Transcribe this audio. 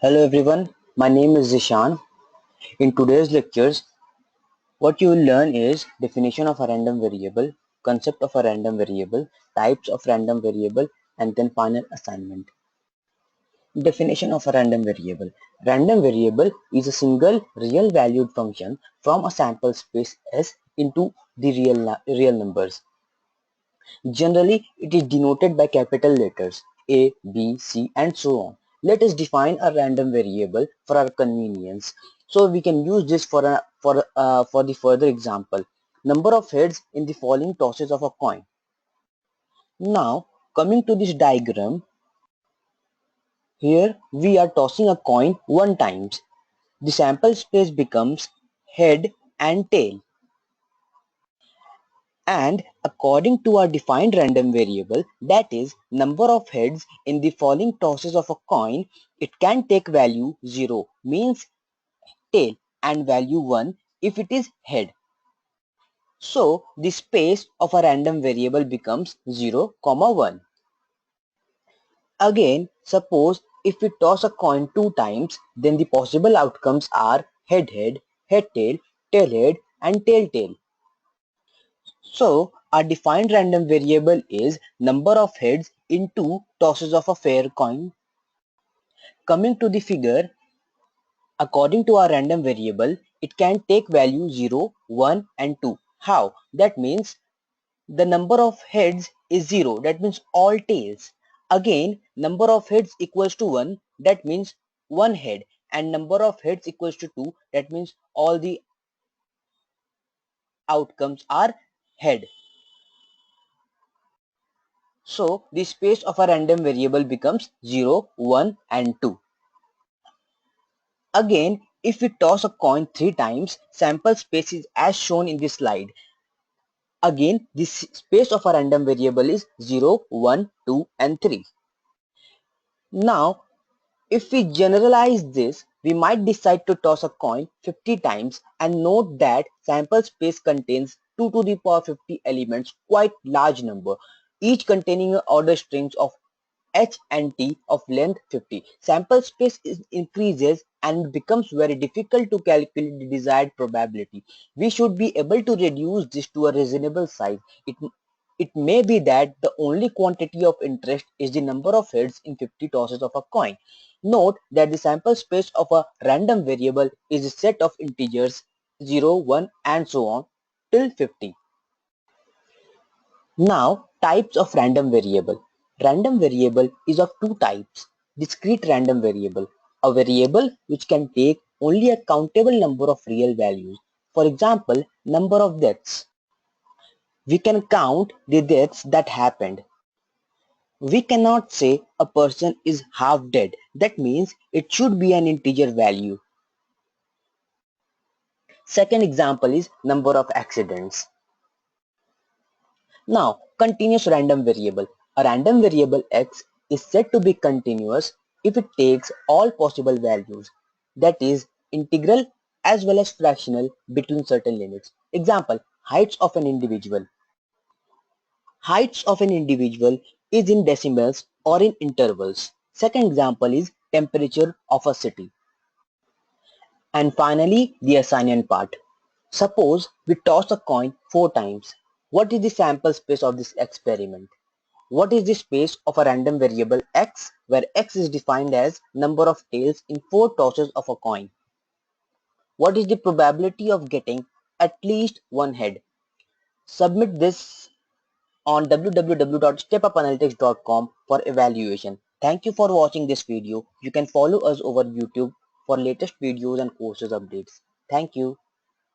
Hello everyone, my name is Zishan. In today's lectures, what you will learn is definition of a random variable, concept of a random variable, types of random variable, and then final assignment. Definition of a random variable. Random variable is a single real valued function from a sample space S into the real numbers. Generally, it is denoted by capital letters A, B, C, and so on. Let us define a random variable for our convenience. So we can use this for the further example. Number of heads in the following tosses of a coin. Now, coming to this diagram, here we are tossing a coin one times. The sample space becomes head and tail. And according to our defined random variable, that is number of heads in the following tosses of a coin, it can take value 0 means tail and value 1 if it is head. So the space of a random variable becomes 0, 1. Again, suppose if we toss a coin two times, then the possible outcomes are head head, head tail, tail head, and tail tail. So our defined random variable is number of heads in two tosses of a fair coin. Coming to the figure, according to our random variable, it can take value 0, 1 and 2. How? That means the number of heads is 0. That means all tails. Again, number of heads equals to 1. That means one head. And number of heads equals to 2. That means all the outcomes are head. So the space of a random variable becomes 0, 1 and 2. Again, if we toss a coin 3 times, sample space is as shown in this slide. Again, the space of a random variable is 0, 1, 2 and 3. Now, if we generalize this, we might decide to toss a coin 50 times and note that sample space contains 2 to the power 50 elements, quite large number, each containing order strings of H and T of length 50. Sample space increases and becomes very difficult to calculate the desired probability. We should be able to reduce this to a reasonable size. It may be that the only quantity of interest is the number of heads in 50 tosses of a coin. Note that the sample space of a random variable is a set of integers 0, 1 and so on till 50. Now, types of random variable. Random variable is of two types. Discrete random variable, a variable which can take only a countable number of real values. For example, number of deaths. We can count the deaths that happened. We cannot say a person is half dead. That means it should be an integer value. Second example is number of accidents. Now, continuous random variable. A random variable x is said to be continuous if it takes all possible values, that is, integral as well as fractional between certain limits. Example, heights of an individual. Heights of an individual is in decimals or in intervals. Second example is temperature of a city. And finally, the assignment part. Suppose we toss a coin 4 times. What is the sample space of this experiment? What is the space of a random variable x, where x is defined as number of tails in 4 tosses of a coin? What is the probability of getting at least one head? Submit this on www.stepupanalytics.com for evaluation. Thank you for watching this video. You can follow us over YouTube for latest videos and courses updates. Thank you.